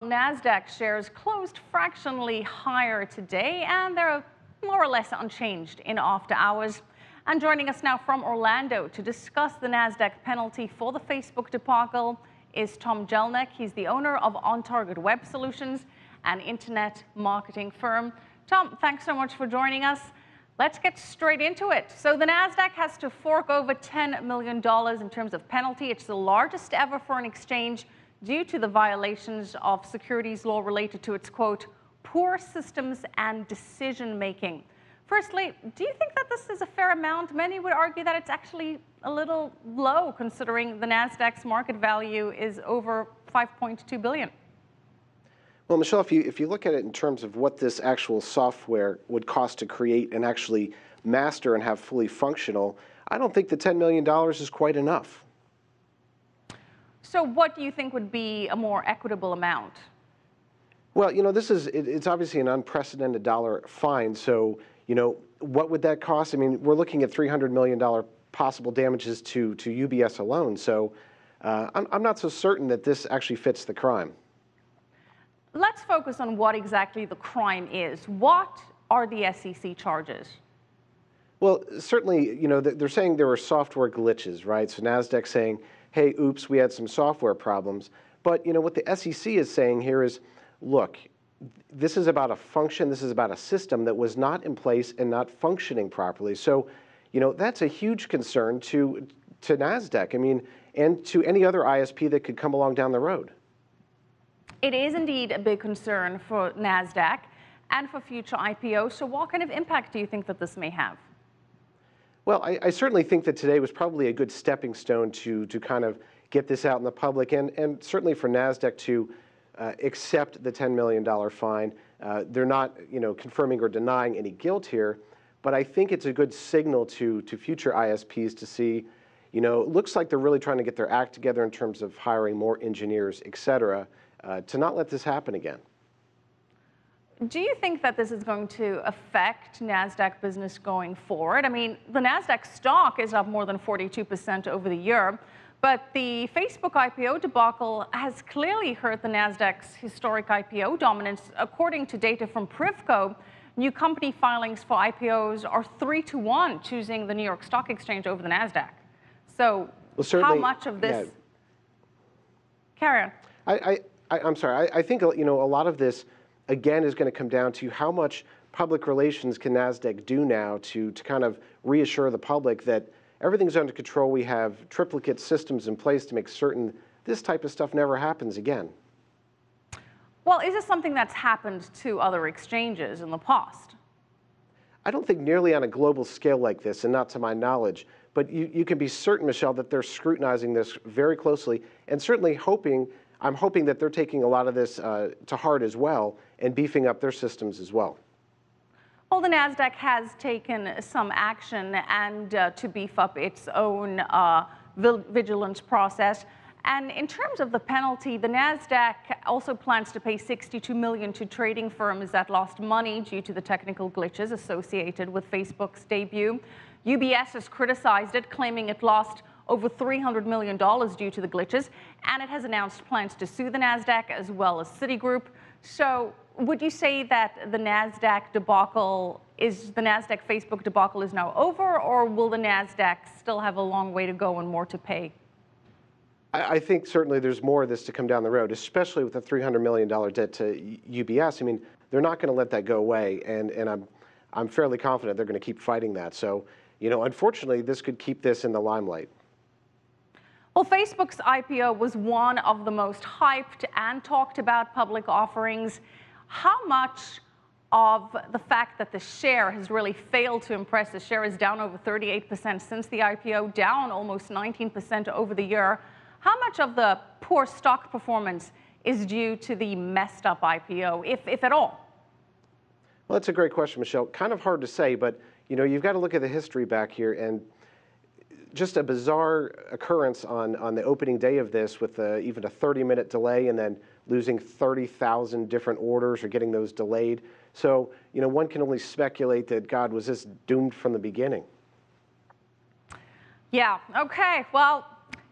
Nasdaq shares closed fractionally higher today, and they're more or less unchanged in after hours. And joining us now from Orlando to discuss the Nasdaq penalty for the Facebook debacle is Tom Jelneck. He's the owner of On Target Web Solutions, an internet marketing firm. Tom, thanks so much for joining us. Let's get straight into it. So the Nasdaq has to fork over $10 million in terms of penalty. It's the largest ever for an exchange due to the violations of securities law related to its, quote, poor systems and decision making. Firstly, do you think that this is a fair amount? Many would argue that it's actually a little low considering the Nasdaq's market value is over $5.2 billion. Well, Michelle, if you look at it in terms of what this actual software would cost to create and actually master and have fully functional, I don't think the $10 million is quite enough. So what do you think would be a more equitable amount? Well, it's obviously an unprecedented dollar fine. So, what would that cost? I mean, we're looking at $300 million possible damages to UBS alone. So I'm not so certain that this actually fits the crime. Let's focus on what exactly the crime is. What are the SEC charges? Well, certainly, they're saying there were software glitches, right? So Nasdaq saying, hey, oops, we had some software problems. But, what the SEC is saying here is, look, this is about a function, this is about a system that was not in place and not functioning properly. So, that's a huge concern to Nasdaq, and to any other ISP that could come along down the road. It is indeed a big concern for Nasdaq and for future IPOs. So what kind of impact do you think that this may have? Well, I certainly think that today was probably a good stepping stone to kind of get this out in the public, and certainly for Nasdaq to accept the $10 million fine. They're not, confirming or denying any guilt here, but I think it's a good signal to future ISPs to see, it looks like they're really trying to get their act together in terms of hiring more engineers, et cetera, to not let this happen again. Do you think that this is going to affect Nasdaq business going forward? I mean, the Nasdaq stock is up more than 42% over the year, but the Facebook IPO debacle has clearly hurt the Nasdaq's historic IPO dominance. According to data from Privco, new company filings for IPOs are 3-1, choosing the New York Stock Exchange over the Nasdaq. So how much of this? Yeah. Carry on. I'm sorry. I think, a lot of this, again, is going to come down to how much public relations can Nasdaq do now to kind of reassure the public that everything's under control. We have triplicate systems in place to make certain this type of stuff never happens again. Well, is this something that's happened to other exchanges in the past? I don't think nearly on a global scale like this, and not to my knowledge. But you can be certain, Michelle, that they're scrutinizing this very closely, and certainly I'm hoping that they're taking a lot of this to heart as well and beefing up their systems as well. Well, the Nasdaq has taken some action and to beef up its own vigilance process. And in terms of the penalty, the Nasdaq also plans to pay $62 million to trading firms that lost money due to the technical glitches associated with Facebook's debut. UBS has criticized it, claiming it lost over $300 million due to the glitches, and it has announced plans to sue the Nasdaq as well as Citigroup. So would you say that the Nasdaq Facebook debacle is now over, or will the Nasdaq still have a long way to go and more to pay? I think certainly there's more of this to come down the road, especially with the $300 million debt to UBS. I mean, they're not going to let that go away, and I'm fairly confident they're going to keep fighting that. So, unfortunately, this could keep this in the limelight. Well, Facebook's IPO was one of the most hyped and talked about public offerings. How much of the fact that the share has really failed to impress? The share is down over 38% since the IPO, down almost 19% over the year. How much of the poor stock performance is due to the messed up IPO, if at all? Well, that's a great question, Michelle. Kind of hard to say, but you've got to look at the history back here, and just a bizarre occurrence on the opening day of this with even a 30-minute delay and then losing 30,000 different orders or getting those delayed. So, one can only speculate that, God, was this doomed from the beginning? Yeah, okay. Well,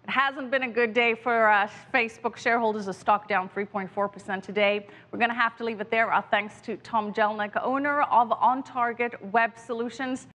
It hasn't been a good day for Facebook shareholders. The stock down 3.4% today. We're going to have to leave it there. Our thanks to Tom Jelneck, owner of On Target Web Solutions.